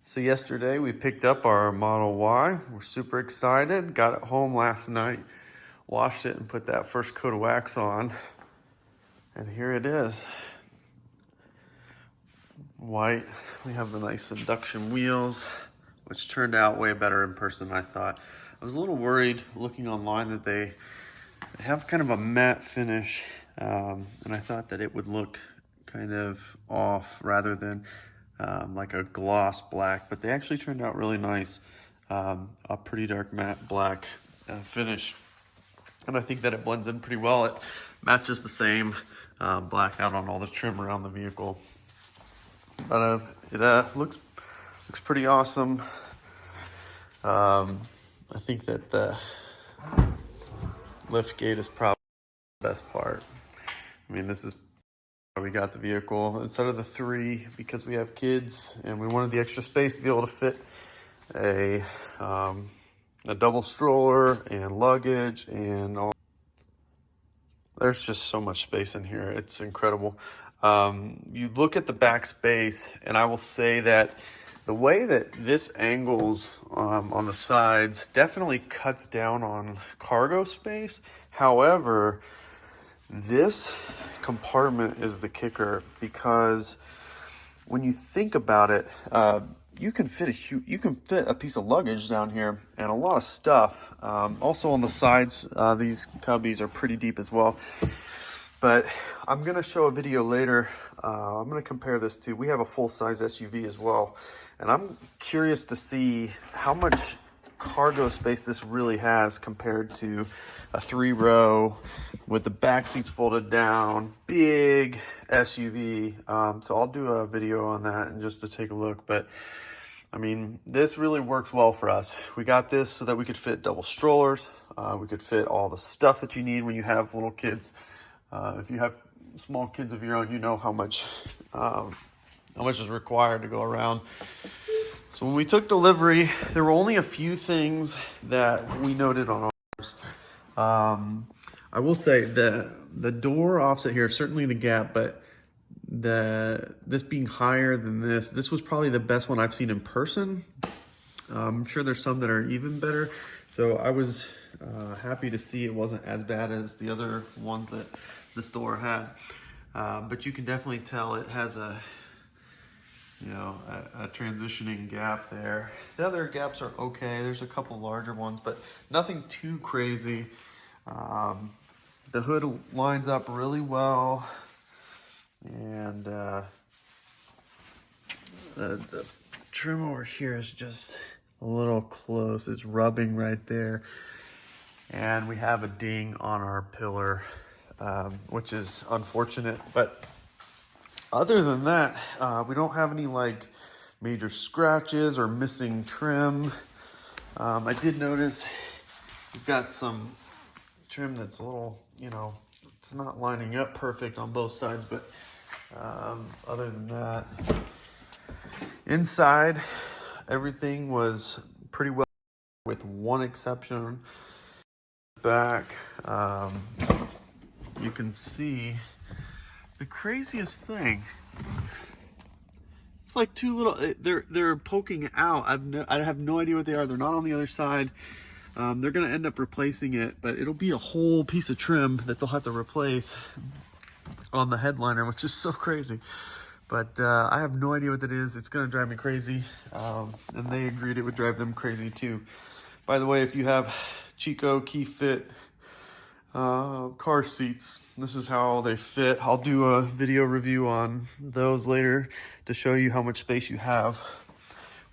So yesterday we picked up our Model Y. We're super excited. Got it home last night, washed it and put that first coat of wax on. And here it is. White. We have the nice induction wheels, which turned out way better in person than I thought. I was a little worried looking online that they have kind of a matte finish, and I thought that it would look kind of off rather than like a gloss black, but they actually turned out really nice. A pretty dark matte black finish, and I think that it blends in pretty well. It matches the same black out on all the trim around the vehicle, but it looks pretty awesome. I think that the lift gate is probably the best part. I mean, this is why we got the vehicle instead of the 3 because we have kids and we wanted the extra space to be able to fit a double stroller and luggage and all. There's just so much space in here. It's incredible. You look at the back space, and I will say that the way that this angles on the sides definitely cuts down on cargo space. However, this compartment is the kicker because when you think about it, you can fit a piece of luggage down here and a lot of stuff. Also on the sides, these cubbies are pretty deep as well. But I'm gonna show a video later. I'm gonna compare this to, we have a full-size SUV as well, and I'm curious to see how much cargo space this really has compared to a 3-row with the back seats folded down, big SUV. So I'll do a video on that and just to take a look. But I mean, this really works well for us. We got this so that we could fit double strollers. We could fit all the stuff that you need when you have little kids. If you have small kids of your own, you know how much is required to go around. So when we took delivery, there were only a few things that we noted on ours. I will say the door offset here, certainly the gap, but this being higher than this was probably the best one I've seen in person. I'm sure there's some that are even better. So I was happy to see it wasn't as bad as the other ones that the store had. But you can definitely tell it has a transitioning gap there. The other gaps are okay. There's a couple larger ones, but nothing too crazy. The hood lines up really well, and the trim over here is just a little close. It's rubbing right there, and we have a ding on our pillar, which is unfortunate, but other than that, we don't have any like major scratches or missing trim. I did notice we've got some trim that's a little, it's not lining up perfect on both sides, but other than that, inside, everything was pretty well, with one exception. Back, you can see the craziest thing. It's like two little, they're poking out. I have no idea what they are. They're not on the other side. They're gonna end up replacing it, but it'll be a whole piece of trim that they'll have to replace on the headliner, which is so crazy. But I have no idea what that is. It's gonna drive me crazy. And they agreed it would drive them crazy too. By the way, if you have Chico key fit car seats, this is how they fit. I'll do a video review on those later to show you how much space you have,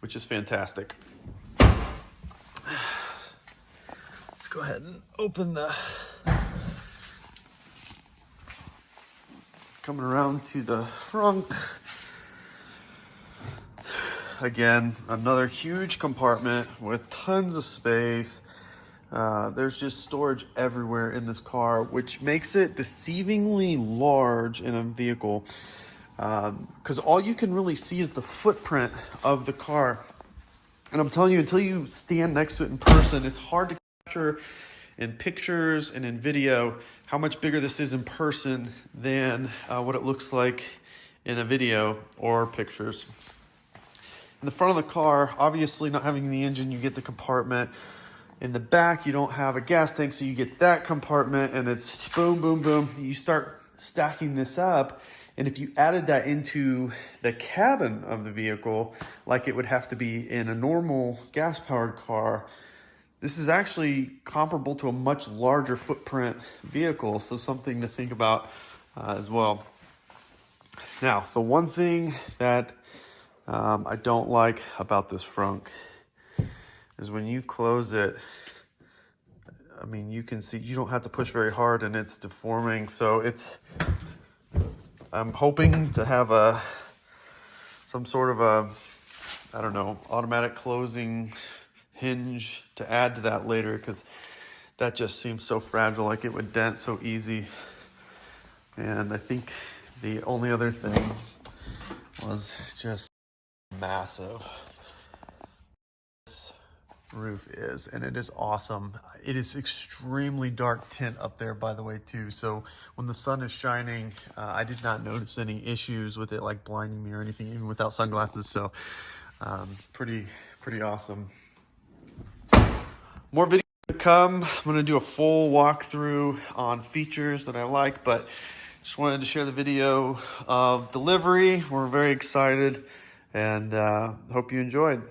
which is fantastic. Let's go ahead and open coming around to the frunk. Again, another huge compartment with tons of space. There's just storage everywhere in this car, which makes it deceivingly large in a vehicle, because all you can really see is the footprint of the car. And I'm telling you, until you stand next to it in person, it's hard to capture in pictures and in video how much bigger this is in person than what it looks like in a video or pictures. In the front of the car, obviously not having the engine, you get the compartment. In the back, you don't have a gas tank, so you get that compartment, and it's boom, boom, boom. You start stacking this up, and if you added that into the cabin of the vehicle, like it would have to be in a normal gas-powered car, this is actually comparable to a much larger footprint vehicle, so something to think about as well. Now, the one thing that I don't like about this Frunk is when you close it, I mean, you can see you don't have to push very hard and it's deforming. So I'm hoping to have some sort of I don't know, automatic closing hinge to add to that later, because that just seems so fragile, like it would dent so easy. And I think the only other thing was just massive. This roof is, and it is awesome. It is extremely dark tint up there, by the way, too. So when the sun is shining, I did not notice any issues with it, like blinding me or anything, even without sunglasses. So pretty awesome. More videos to come. I'm going to do a full walkthrough on features that I like, but just wanted to share the video of delivery. We're very excited, and hope you enjoyed.